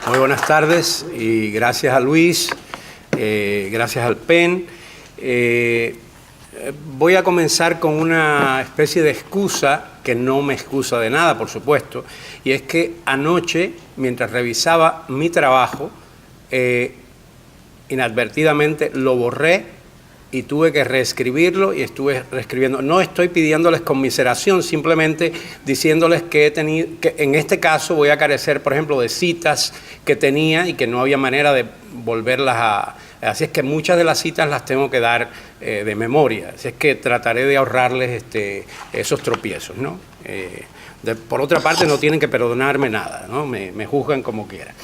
Muy buenas tardes y gracias a Luis, gracias al PEN. Voy a comenzar con una especie de excusa, que no me excusa de nada, por supuesto, y es que anoche, mientras revisaba mi trabajo, inadvertidamente lo borré y tuve que reescribirlo y estuve reescribiendo. No estoy pidiéndoles conmiseración, simplemente diciéndoles que en este caso voy a carecer, por ejemplo, de citas que tenía y que no había manera de volverlas a... Así es que muchas de las citas las tengo que dar de memoria. Así es que trataré de ahorrarles esos tropiezos, ¿no? Por otra parte, no tienen que perdonarme nada, ¿no? Me juzgan como quieran.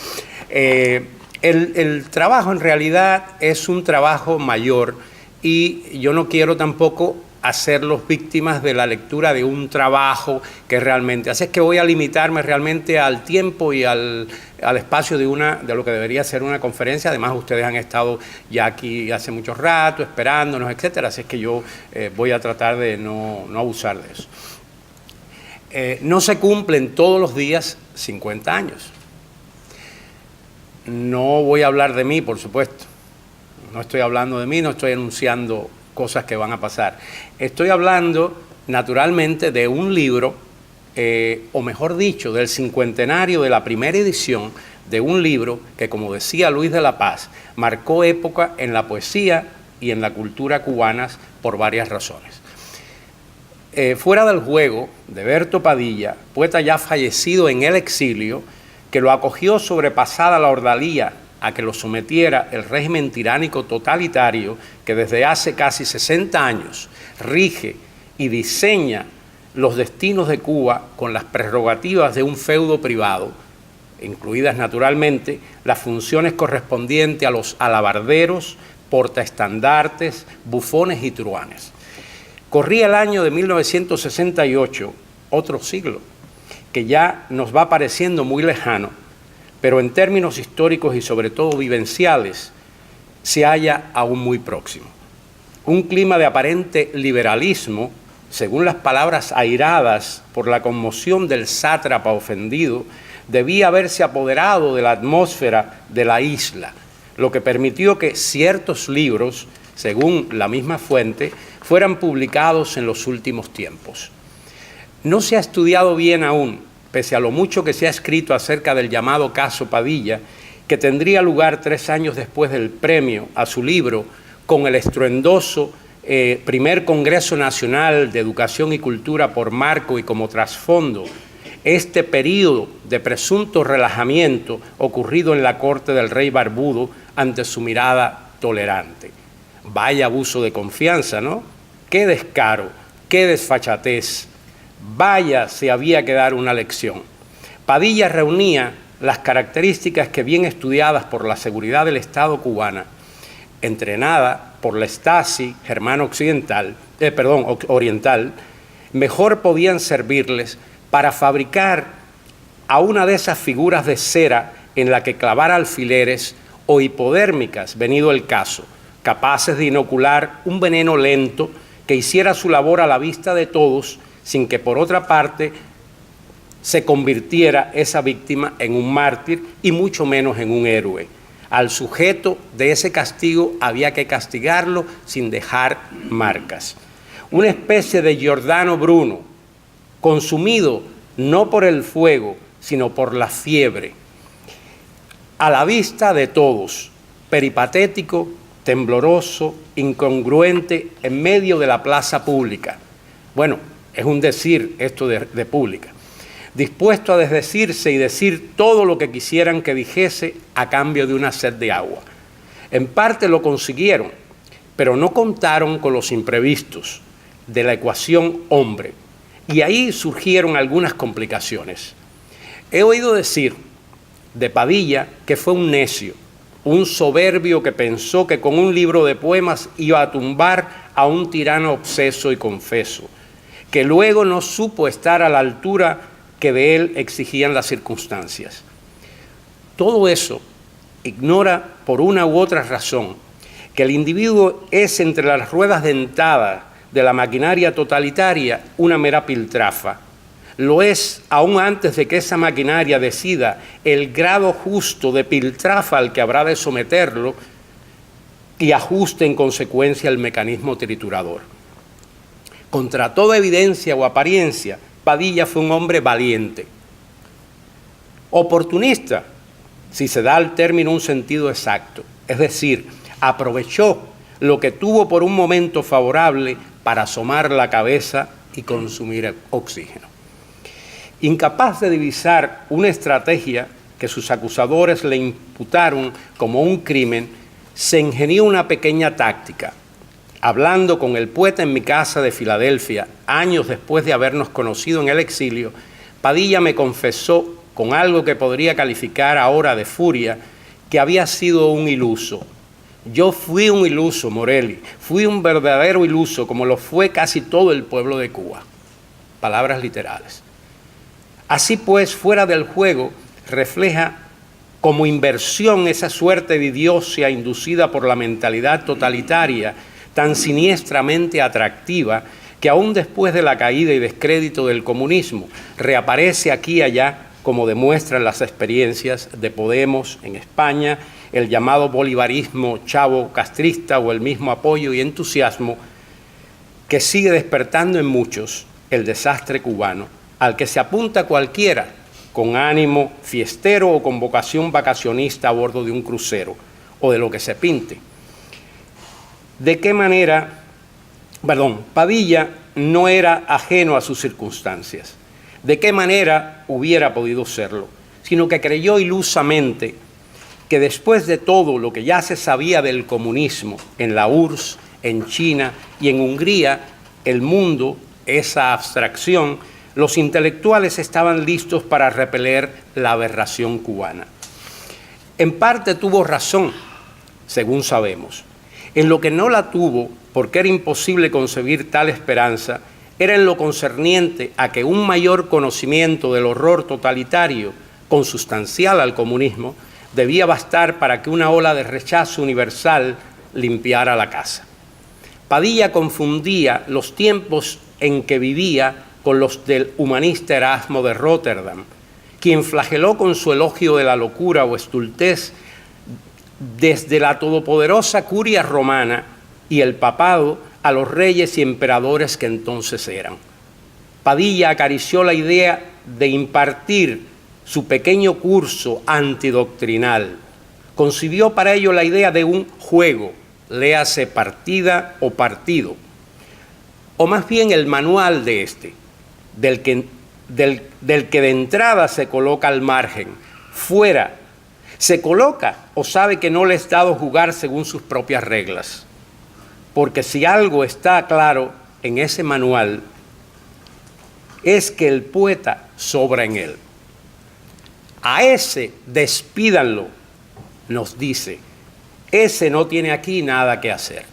El trabajo en realidad es un trabajo mayor y yo no quiero tampoco hacerlos víctimas de la lectura de un trabajo que realmente... Así es que voy a limitarme realmente al tiempo y al espacio de lo que debería ser una conferencia. Además, ustedes han estado ya aquí hace mucho rato, esperándonos, etcétera. Así es que yo voy a tratar de no abusar de eso. No se cumplen todos los días 50 años. No voy a hablar de mí, por supuesto. No estoy hablando de mí, no estoy anunciando cosas que van a pasar. Estoy hablando, naturalmente, de un libro, o mejor dicho, del cincuentenario de la primera edición de un libro que, como decía Luis de la Paz, marcó época en la poesía y en la cultura cubanas por varias razones. Fuera del juego, de Berto Padilla, poeta ya fallecido en el exilio, que lo acogió sobrepasada la ordalía a que lo sometiera el régimen tiránico totalitario que desde hace casi 60 años rige y diseña los destinos de Cuba con las prerrogativas de un feudo privado, incluidas naturalmente las funciones correspondientes a los alabarderos, portaestandartes, bufones y truhanes. Corría el año de 1968, otro siglo, que ya nos va pareciendo muy lejano, pero en términos históricos y sobre todo vivenciales, se halla aún muy próximo. Un clima de aparente liberalismo, según las palabras airadas por la conmoción del sátrapa ofendido, debía haberse apoderado de la atmósfera de la isla, lo que permitió que ciertos libros, según la misma fuente, fueran publicados en los últimos tiempos. No se ha estudiado bien aún, pese a lo mucho que se ha escrito acerca del llamado caso Padilla, que tendría lugar 3 años después del premio a su libro, con el estruendoso primer Congreso Nacional de Educación y Cultura por marco y como trasfondo, este periodo de presunto relajamiento ocurrido en la corte del rey barbudo ante su mirada tolerante. Vaya abuso de confianza, ¿no? Qué descaro, qué desfachatez. Vaya, si había que dar una lección. Padilla reunía las características que, bien estudiadas por la seguridad del Estado cubana, entrenada por la Stasi oriental, mejor podían servirles para fabricar a una de esas figuras de cera en la que clavar alfileres o hipodérmicas, venido el caso, capaces de inocular un veneno lento que hiciera su labor a la vista de todos, sin que por otra parte se convirtiera esa víctima en un mártir y mucho menos en un héroe. Al sujeto de ese castigo había que castigarlo sin dejar marcas. Una especie de Giordano Bruno, consumido no por el fuego, sino por la fiebre. A la vista de todos, peripatético, tembloroso, incongruente, en medio de la plaza pública. Bueno, es un decir esto de pública. Dispuesto a desdecirse y decir todo lo que quisieran que dijese a cambio de una sed de agua. En parte lo consiguieron, pero no contaron con los imprevistos de la ecuación hombre. Y ahí surgieron algunas complicaciones. He oído decir de Padilla que fue un necio, un soberbio que pensó que con un libro de poemas iba a tumbar a un tirano obseso y confeso, que luego no supo estar a la altura que de él exigían las circunstancias. Todo eso ignora por una u otra razón que el individuo es entre las ruedas dentadas de la maquinaria totalitaria una mera piltrafa, lo es aún antes de que esa maquinaria decida el grado justo de piltrafa al que habrá de someterlo y ajuste en consecuencia el mecanismo triturador. Contra toda evidencia o apariencia, Padilla fue un hombre valiente. Oportunista, si se da al término un sentido exacto, es decir, aprovechó lo que tuvo por un momento favorable para asomar la cabeza y consumir oxígeno. Incapaz de divisar una estrategia que sus acusadores le imputaron como un crimen, se ingenió una pequeña táctica. Hablando con el poeta en mi casa de Filadelfia, años después de habernos conocido en el exilio, Padilla me confesó, con algo que podría calificar ahora de furia, que había sido un iluso. Yo fui un iluso, Morelli, fui un verdadero iluso, como lo fue casi todo el pueblo de Cuba. Palabras literales. Así pues, fuera del juego, refleja como inversión esa suerte de idiocia inducida por la mentalidad totalitaria tan siniestramente atractiva que aún después de la caída y descrédito del comunismo reaparece aquí y allá, como demuestran las experiencias de Podemos en España, el llamado bolivarismo chavo castrista o el mismo apoyo y entusiasmo que sigue despertando en muchos el desastre cubano, al que se apunta cualquiera con ánimo fiestero o con vocación vacacionista a bordo de un crucero o de lo que se pinte. ¿De qué manera? Padilla no era ajeno a sus circunstancias. ¿De qué manera hubiera podido serlo? Sino que creyó ilusamente que después de todo lo que ya se sabía del comunismo en la URSS, en China y en Hungría, el mundo, esa abstracción, los intelectuales estaban listos para repeler la aberración cubana. En parte tuvo razón, según sabemos. En lo que no la tuvo, porque era imposible concebir tal esperanza, era en lo concerniente a que un mayor conocimiento del horror totalitario, consustancial al comunismo, debía bastar para que una ola de rechazo universal limpiara la casa. Padilla confundía los tiempos en que vivía con los del humanista Erasmo de Róterdam, quien flageló con su elogio de la locura o estultez desde la todopoderosa curia romana y el papado a los reyes y emperadores que entonces eran. Padilla acarició la idea de impartir su pequeño curso antidoctrinal. Concibió para ello la idea de un juego, léase partida o partido, o más bien el manual de este, del que de entrada se coloca al margen, fuera. Se coloca o sabe que no le es dado jugar según sus propias reglas. Porque si algo está claro en ese manual, es que el poeta sobra en él. A ese despídanlo, nos dice. Ese no tiene aquí nada que hacer.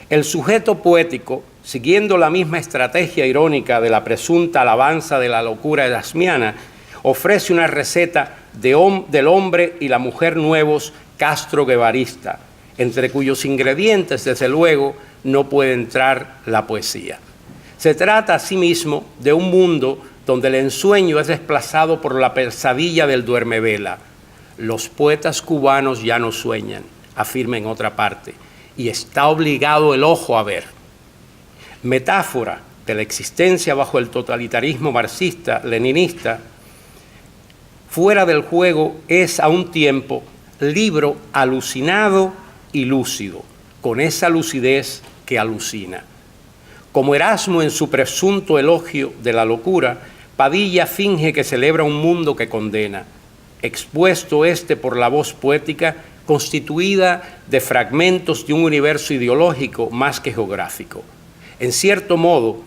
El sujeto poético, siguiendo la misma estrategia irónica de la presunta alabanza de la locura erasmiana, ofrece una receta del hombre y la mujer nuevos castro-guevarista, entre cuyos ingredientes, desde luego, no puede entrar la poesía. Se trata, asimismo, de un mundo donde el ensueño es desplazado por la pesadilla del duermevela. Los poetas cubanos ya no sueñan, afirma en otra parte, y está obligado el ojo a ver. Metáfora de la existencia bajo el totalitarismo marxista-leninista, fuera del juego es a un tiempo libro alucinado y lúcido, con esa lucidez que alucina. Como Erasmo en su presunto elogio de la locura, Padilla finge que celebra un mundo que condena, expuesto este por la voz poética constituida de fragmentos de un universo ideológico más que geográfico. En cierto modo,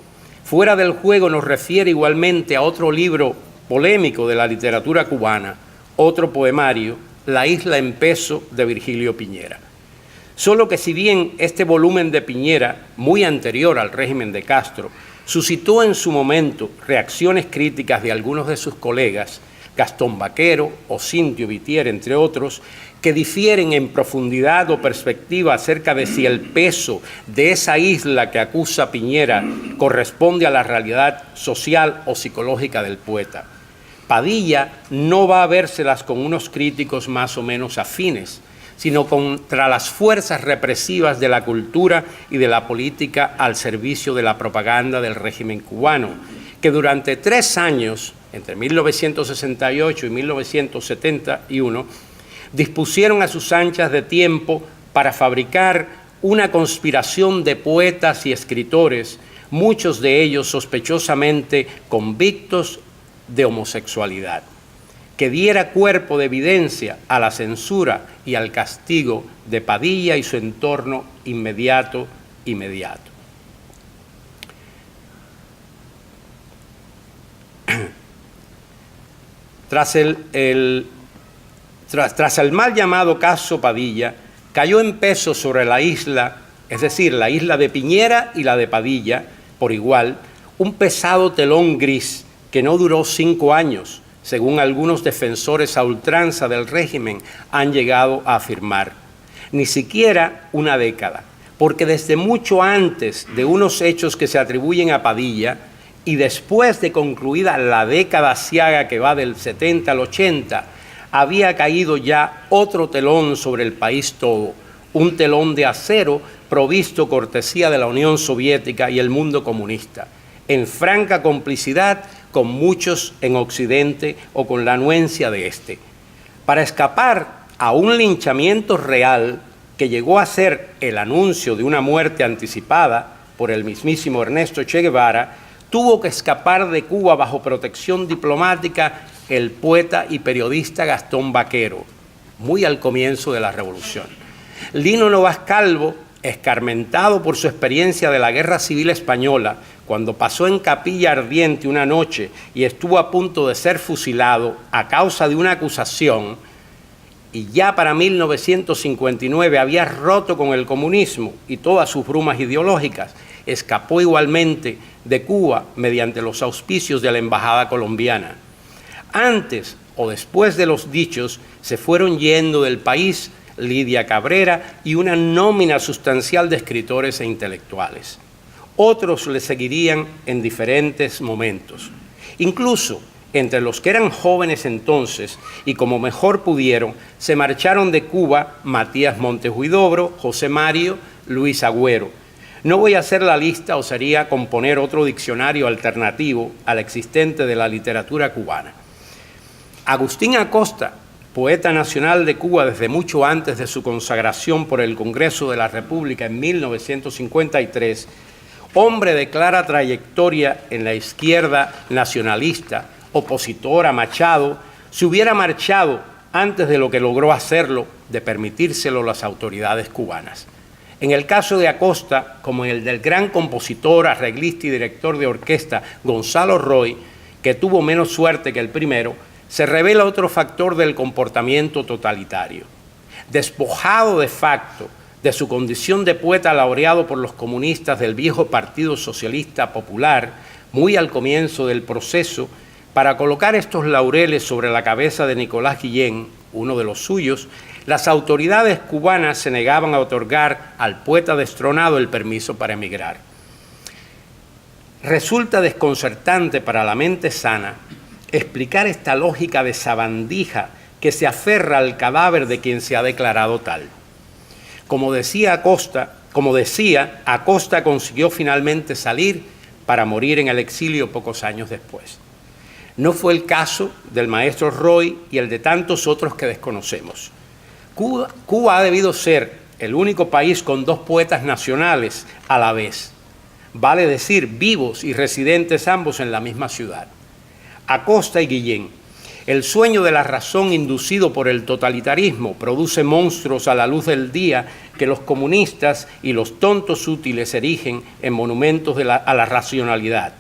fuera del juego nos refiere igualmente a otro libro polémico de la literatura cubana, otro poemario, La isla en peso, de Virgilio Piñera. Solo que si bien este volumen de Piñera, muy anterior al régimen de Castro, suscitó en su momento reacciones críticas de algunos de sus colegas, Gastón Vaquero, Ocintio Vitier, entre otros, que difieren en profundidad o perspectiva acerca de si el peso de esa isla que acusa Piñera corresponde a la realidad social o psicológica del poeta. Padilla no va a vérselas con unos críticos más o menos afines, sino contra las fuerzas represivas de la cultura y de la política al servicio de la propaganda del régimen cubano, que durante 3 años, entre 1968 y 1971, dispusieron a sus anchas de tiempo para fabricar una conspiración de poetas y escritores, muchos de ellos sospechosamente convictos de homosexualidad, que diera cuerpo de evidencia a la censura y al castigo de Padilla y su entorno inmediato. Tras el mal llamado caso Padilla, cayó en peso sobre la isla, es decir, la isla de Piñera y la de Padilla, por igual, un pesado telón gris que no duró 5 años, según algunos defensores a ultranza del régimen han llegado a afirmar. Ni siquiera una década, porque desde mucho antes de unos hechos que se atribuyen a Padilla y después de concluida la década aciaga que va del 70 al 80, había caído ya otro telón sobre el país todo, un telón de acero provisto cortesía de la Unión Soviética y el mundo comunista, en franca complicidad con muchos en Occidente o con la anuencia de este, para escapar a un linchamiento real que llegó a ser el anuncio de una muerte anticipada por el mismísimo Ernesto Che Guevara. Tuvo que escapar de Cuba bajo protección diplomática el poeta y periodista Gastón Vaquero, muy al comienzo de la Revolución. Lino Novas Calvo, escarmentado por su experiencia de la Guerra Civil Española, cuando pasó en Capilla Ardiente una noche y estuvo a punto de ser fusilado a causa de una acusación, y ya para 1959 había roto con el comunismo y todas sus brumas ideológicas, escapó igualmente de Cuba mediante los auspicios de la Embajada colombiana. Antes o después de los dichos, se fueron yendo del país Lidia Cabrera y una nómina sustancial de escritores e intelectuales. Otros le seguirían en diferentes momentos. Incluso entre los que eran jóvenes entonces y como mejor pudieron, se marcharon de Cuba Matías Montes Huidobro, José Mario, Luis Agüero. No voy a hacer la lista, o sería componer otro diccionario alternativo al existente de la literatura cubana. Agustín Acosta, poeta nacional de Cuba desde mucho antes de su consagración por el Congreso de la República en 1953, hombre de clara trayectoria en la izquierda nacionalista, opositor a Machado, se hubiera marchado antes de lo que logró hacerlo, de permitírselo las autoridades cubanas. En el caso de Acosta, como en el del gran compositor, arreglista y director de orquesta Gonzalo Roy, que tuvo menos suerte que el primero, se revela otro factor del comportamiento totalitario. Despojado de facto de su condición de poeta laureado por los comunistas del viejo Partido Socialista Popular, muy al comienzo del proceso, para colocar estos laureles sobre la cabeza de Nicolás Guillén, uno de los suyos, las autoridades cubanas se negaban a otorgar al poeta destronado el permiso para emigrar. Resulta desconcertante para la mente sana explicar esta lógica de sabandija que se aferra al cadáver de quien se ha declarado tal. Como decía, Acosta consiguió finalmente salir para morir en el exilio pocos años después. No fue el caso del maestro Roy y el de tantos otros que desconocemos. Cuba ha debido ser el único país con 2 poetas nacionales a la vez, vale decir, vivos y residentes ambos en la misma ciudad. Acosta y Guillén. El sueño de la razón inducido por el totalitarismo produce monstruos a la luz del día que los comunistas y los tontos útiles erigen en monumentos a la racionalidad.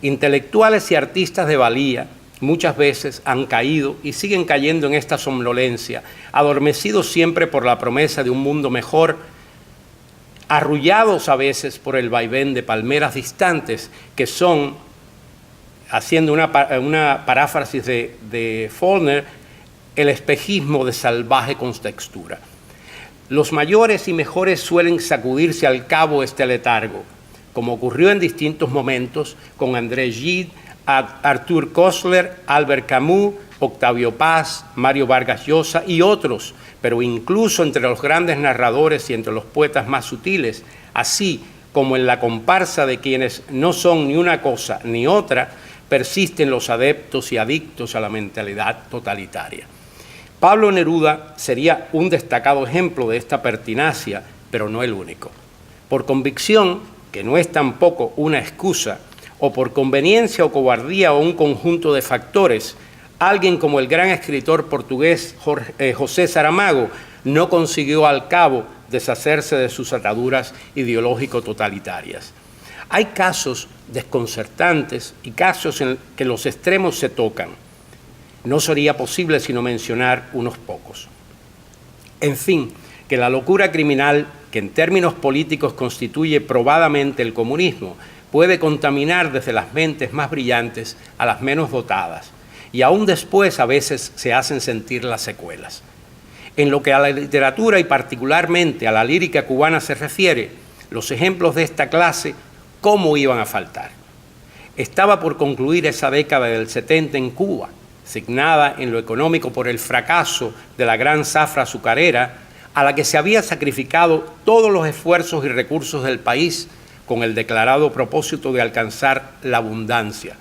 Intelectuales y artistas de valía muchas veces han caído y siguen cayendo en esta somnolencia, adormecidos siempre por la promesa de un mundo mejor, arrullados a veces por el vaivén de palmeras distantes que son haciendo una paráfrasis de Faulkner, el espejismo de salvaje contextura. Los mayores y mejores suelen sacudirse al cabo este letargo, como ocurrió en distintos momentos con André Gide, Arthur Koestler, Albert Camus, Octavio Paz, Mario Vargas Llosa y otros, pero incluso entre los grandes narradores y entre los poetas más sutiles, así como en la comparsa de quienes no son ni una cosa ni otra, persisten los adeptos y adictos a la mentalidad totalitaria. Pablo Neruda sería un destacado ejemplo de esta pertinacia, pero no el único. Por convicción, que no es tampoco una excusa, o por conveniencia o cobardía o un conjunto de factores, alguien como el gran escritor portugués José Saramago no consiguió al cabo deshacerse de sus ataduras ideológico-totalitarias. Hay casos desconcertantes y casos en que los extremos se tocan. No sería posible sino mencionar unos pocos. En fin, que la locura criminal, que en términos políticos constituye probadamente el comunismo, puede contaminar desde las mentes más brillantes a las menos dotadas, y aún después a veces se hacen sentir las secuelas. En lo que a la literatura y particularmente a la lírica cubana se refiere, los ejemplos de esta clase, ¿cómo iban a faltar? Estaba por concluir esa década del 70 en Cuba, signada en lo económico por el fracaso de la gran zafra azucarera, a la que se había sacrificado todos los esfuerzos y recursos del país con el declarado propósito de alcanzar la abundancia.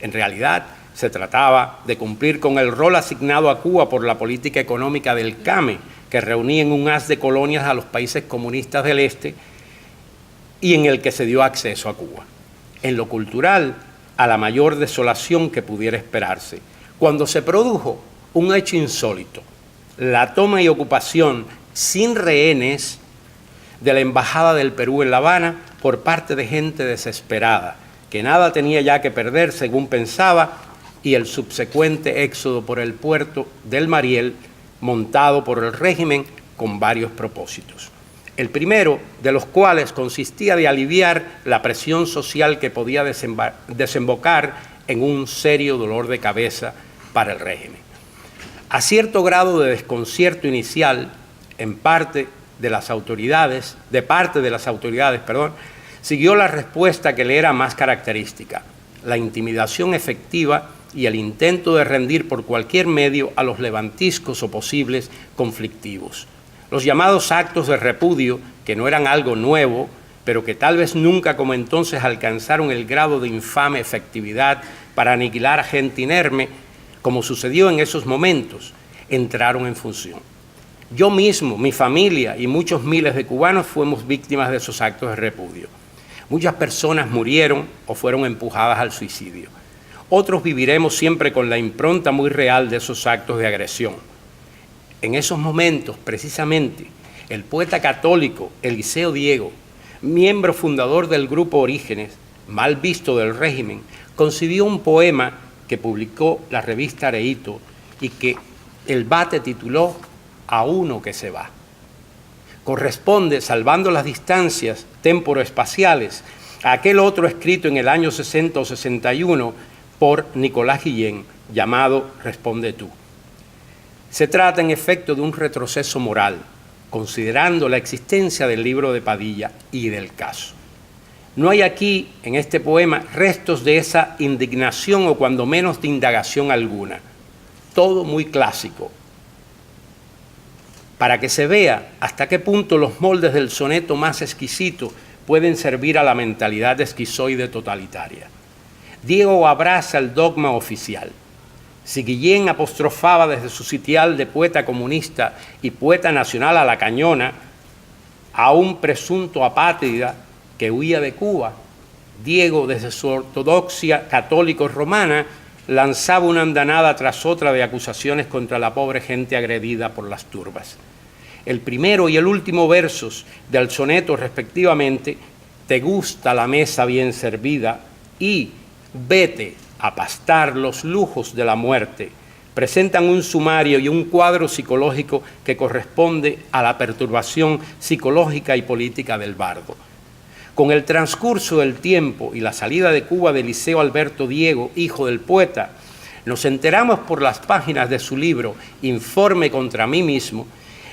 En realidad, se trataba de cumplir con el rol asignado a Cuba por la política económica del CAME, que reunía en un haz de colonias a los países comunistas del Este y en el que se dio acceso a Cuba. En lo cultural, a la mayor desolación que pudiera esperarse, cuando se produjo un hecho insólito, la toma y ocupación sin rehenes de la Embajada del Perú en La Habana por parte de gente desesperada, que nada tenía ya que perder, según pensaba, y el subsecuente éxodo por el puerto del Mariel, montado por el régimen con varios propósitos. El primero de los cuales consistía de aliviar la presión social que podía desembocar en un serio dolor de cabeza para el régimen. A cierto grado de desconcierto inicial, de parte de las autoridades, siguió la respuesta que le era más característica, la intimidación efectiva y el intento de rendir por cualquier medio a los levantiscos o posibles conflictivos. Los llamados actos de repudio, que no eran algo nuevo, pero que tal vez nunca como entonces alcanzaron el grado de infame efectividad para aniquilar a gente inerme, como sucedió en esos momentos, entraron en función. Yo mismo, mi familia y muchos miles de cubanos fuimos víctimas de esos actos de repudio. Muchas personas murieron o fueron empujadas al suicidio. Otros viviremos siempre con la impronta muy real de esos actos de agresión. En esos momentos, precisamente, el poeta católico Eliseo Diego, miembro fundador del grupo Orígenes, mal visto del régimen, concibió un poema que publicó la revista Areíto y que el Bate tituló A uno que se va. Corresponde, salvando las distancias temporoespaciales, a aquel otro escrito en el año 60 o 61 por Nicolás Guillén, llamado Responde tú. Se trata, en efecto, de un retroceso moral, considerando la existencia del libro de Padilla y del caso. No hay aquí, en este poema, restos de esa indignación o cuando menos de indagación alguna. Todo muy clásico, para que se vea hasta qué punto los moldes del soneto más exquisito pueden servir a la mentalidad esquizoide totalitaria. Diego abraza el dogma oficial. Si Guillén apostrofaba desde su sitial de poeta comunista y poeta nacional a la cañona a un presunto apátrida que huía de Cuba, Diego, desde su ortodoxia católico-romana, lanzaba una andanada tras otra de acusaciones contra la pobre gente agredida por las turbas. El primero y el último versos del soneto, respectivamente, «Te gusta la mesa bien servida» y «Vete a pastar los lujos de la muerte», presentan un sumario y un cuadro psicológico que corresponde a la perturbación psicológica y política del bardo. Con el transcurso del tiempo y la salida de Cuba de Eliseo Alberto Diego, hijo del poeta, nos enteramos por las páginas de su libro Informe contra mí mismo,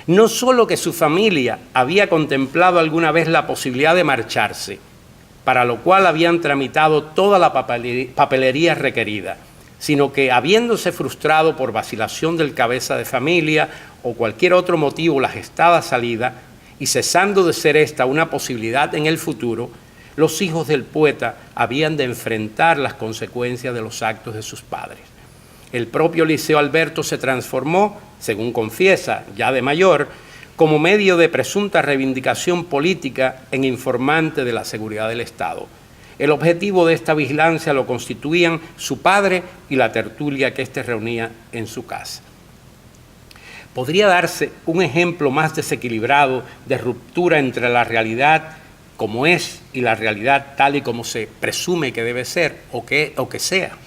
no solo que su familia había contemplado alguna vez la posibilidad de marcharse, para lo cual habían tramitado toda la papelería requerida, sino que, habiéndose frustrado por vacilación del cabeza de familia o cualquier otro motivo la gestada salida, y cesando de ser esta una posibilidad en el futuro, los hijos del poeta habían de enfrentar las consecuencias de los actos de sus padres. El propio Eliseo Alberto se transformó, según confiesa, ya de mayor, como medio de presunta reivindicación política en informante de la seguridad del Estado. El objetivo de esta vigilancia lo constituían su padre y la tertulia que éste reunía en su casa. ¿Podría darse un ejemplo más desequilibrado de ruptura entre la realidad como es y la realidad tal y como se presume que debe ser o que sea?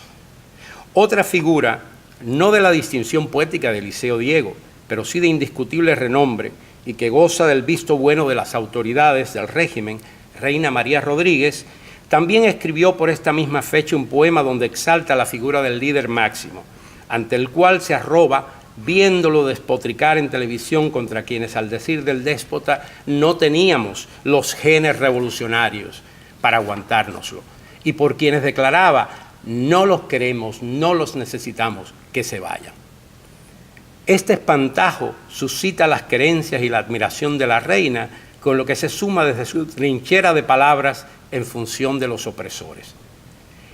Otra figura, no de la distinción poética de Eliseo Diego, pero sí de indiscutible renombre y que goza del visto bueno de las autoridades del régimen, Reina María Rodríguez, también escribió por esta misma fecha un poema donde exalta la figura del líder máximo, ante el cual se arroba viéndolo despotricar en televisión contra quienes, al decir del déspota, no teníamos los genes revolucionarios para aguantárnoslo, y por quienes declaraba, no los queremos, no los necesitamos, que se vayan. Este espantajo suscita las querencias y la admiración de la reina, con lo que se suma desde su trinchera de palabras en función de los opresores.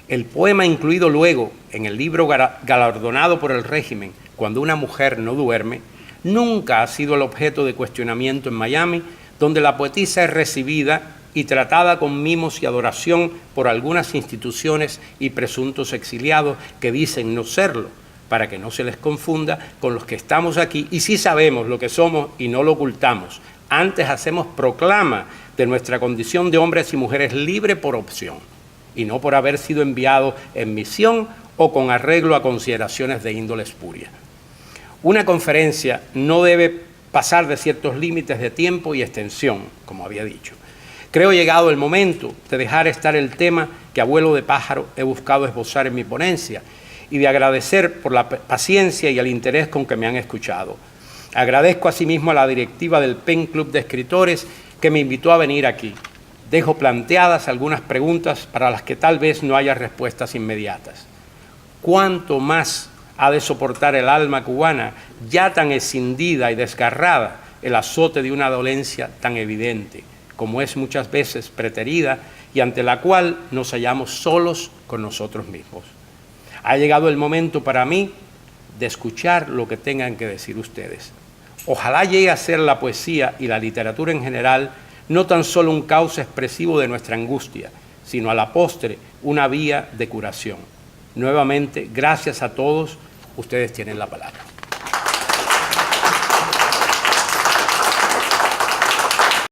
El poema incluido luego en el libro galardonado por el régimen, Cuando una mujer no duerme, nunca ha sido el objeto de cuestionamiento en Miami, donde la poetisa es recibida y tratada con mimos y adoración por algunas instituciones y presuntos exiliados que dicen no serlo, para que no se les confunda con los que estamos aquí y sí sabemos lo que somos y no lo ocultamos. Antes hacemos proclama de nuestra condición de hombres y mujeres libre por opción y no por haber sido enviados en misión o con arreglo a consideraciones de índole espuria. Una conferencia no debe pasar de ciertos límites de tiempo y extensión, como había dicho. Creo llegado el momento de dejar estar el tema que a vuelo de pájaro he buscado esbozar en mi ponencia y de agradecer por la paciencia y el interés con que me han escuchado. Agradezco asimismo a la directiva del PEN Club de Escritores que me invitó a venir aquí. Dejo planteadas algunas preguntas para las que tal vez no haya respuestas inmediatas. ¿Cuánto más ha de soportar el alma cubana, ya tan escindida y desgarrada, el azote de una dolencia tan evidente, como es muchas veces preterida y ante la cual nos hallamos solos con nosotros mismos? Ha llegado el momento para mí de escuchar lo que tengan que decir ustedes. Ojalá llegue a ser la poesía y la literatura en general no tan solo un cauce expresivo de nuestra angustia, sino a la postre una vía de curación. Nuevamente, gracias a todos, ustedes tienen la palabra.